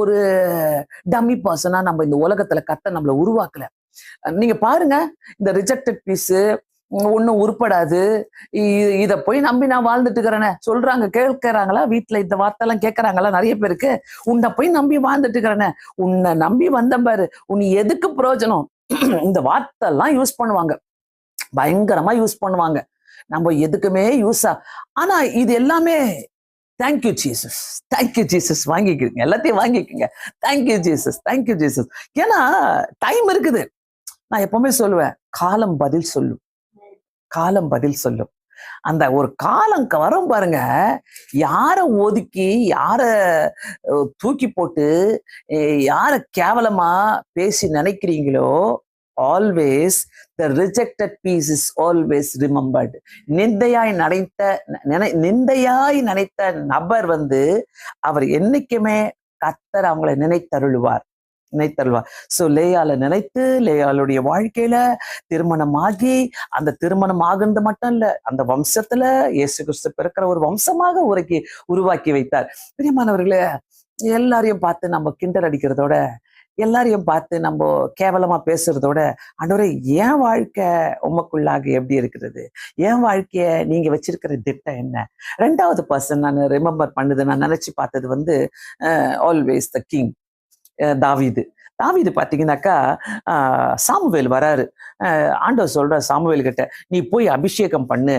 ஒரு டம்மி பர்சனா நம்ம இந்த உலகத்துல கர்த்தர் நம்மளை உருவாக்கல. நீங்க பாருங்க, இந்த ரிஜெக்டட் பீஸ் ஒன்னும் உருப்படாது, இத போய் நம்பி நான் வாழ்ந்துட்டு இருக்கிறேன்னு சொல்றாங்க. கேட்கறாங்களா? வீட்டுல இந்த வார்த்தை எல்லாம் கேட்கறாங்களா? நிறைய பேருக்கு உன்னை போய் நம்பி வாழ்ந்துட்டு இருக்கிறேன்னு, உன்னை நம்பி வந்த பாரு, உன் எதுக்கு பிரயோஜனம்? இந்த வார்த்தை எல்லாம் யூஸ் பண்ணுவாங்க, பயங்கரமா யூஸ் பண்ணுவாங்க. நம்ம எதுக்குமே யூஸா. ஆனா இது எல்லாமே தேங்க்யூ ஜீசஸ், தேங்க்யூ ஜீசஸ் வாங்கிக்கிறீங்க, எல்லாத்தையும் வாங்கிக்கோங்க. Thank you Jesus, thank you Jesus. ஏன்னா டைம் இருக்குது. நான் எப்பவுமே சொல்லுவேன், காலம் பதில் சொல்லும், காலம் பதில் சொல்லும். அந்த ஒரு காலம் வரும் பாருங்க, யார ஒதுக்கி யார தூக்கி போட்டு யார கேவலமா பேசி நினைக்கிறீங்களோ, always the rejected piece is always remembered. நிந்தையாய் நினைத்த நபர் அவர் என்னைக்குமே கர்த்தர் அவங்களை நினைத்தருள்வார். சோ லேயால நினைத்து, லேயாளுடைய வாழ்க்கையில திருமணமாகி, அந்த திருமணம் ஆகுறது மட்டும் இல்ல, அந்த வம்சத்துல இயேசு கிறிஸ்து பிறக்கிற ஒரு வம்சமாக உருவாக்கி வைத்தார். பிரியமானவர்களே, எல்லாரையும் பார்த்து நம்ம கிண்டல் அடிக்கிறதோட, எல்லாரையும் பார்த்து நம்ம கேவலமா பேசுறதோட, ஆண்டவரே என் வாழ்க்கை உமக்குள்ளாக எப்படி இருக்கிறது, என் வாழ்க்கைய நீங்க வச்சிருக்கிற திட்டம் என்ன? ரெண்டாவது பர்சன் நான் ரிமெம்பர் பண்ணுது, நான் நினைச்சு பார்த்தது ஆல்வேஸ் த கிங், தாவீது. தாவீது பாத்தீங்கன்னாக்கா, சாமுவேல் வராரு. ஆண்டவர் சொல்ற சாமுவேல் கிட்ட, நீ போய் அபிஷேகம் பண்ணு,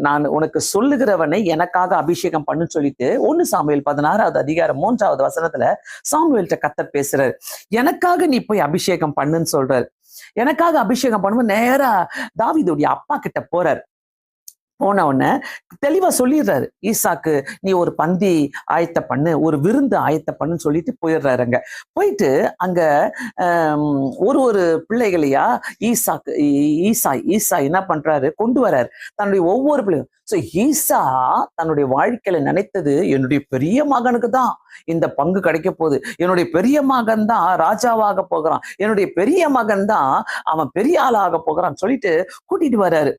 நான் உனக்கு சொல்லுகிறவனை எனக்காக அபிஷேகம் பண்ணுன்னு சொல்லிட்டு 1 சாமுவேல் 16வது அதிகாரம் 3வது வசனத்துல சாமுவேல்கிட்ட கர்த்தர் பேசுறாரு. எனக்காக நீ போய் அபிஷேகம் பண்ணுன்னு சொல்றாரு. எனக்காக அபிஷேகம் பண்ணும்போது நேரா தாவீதுடைய அப்பா கிட்ட போறாரு. போன உடனே தெளிவா சொல்லிடுறாரு, ஈசாக்கு நீ ஒரு பந்தி ஆயத்த பண்ணு, ஒரு விருந்து ஆயத்த பண்ணுன்னு சொல்லிட்டு போயிடுறாரு. அங்க போயிட்டு அங்க ஒரு பிள்ளைகளையா ஈசா என்ன பண்றாரு, கொண்டு வர்றாரு தன்னுடைய ஒவ்வொரு பிள்ளையும். சோ ஈசா தன்னுடைய வாழ்க்கையில நினைத்தது, என்னுடைய பெரிய மகனுக்கு தான் இந்த பங்கு கிடைக்க போகுது, என்னுடைய பெரிய மகன் தான் ராஜாவாக போகிறான், என்னுடைய பெரிய மகன் தான் அவன் பெரிய ஆளாக போகிறான்னு சொல்லிட்டு கூட்டிட்டு வர்றாரு.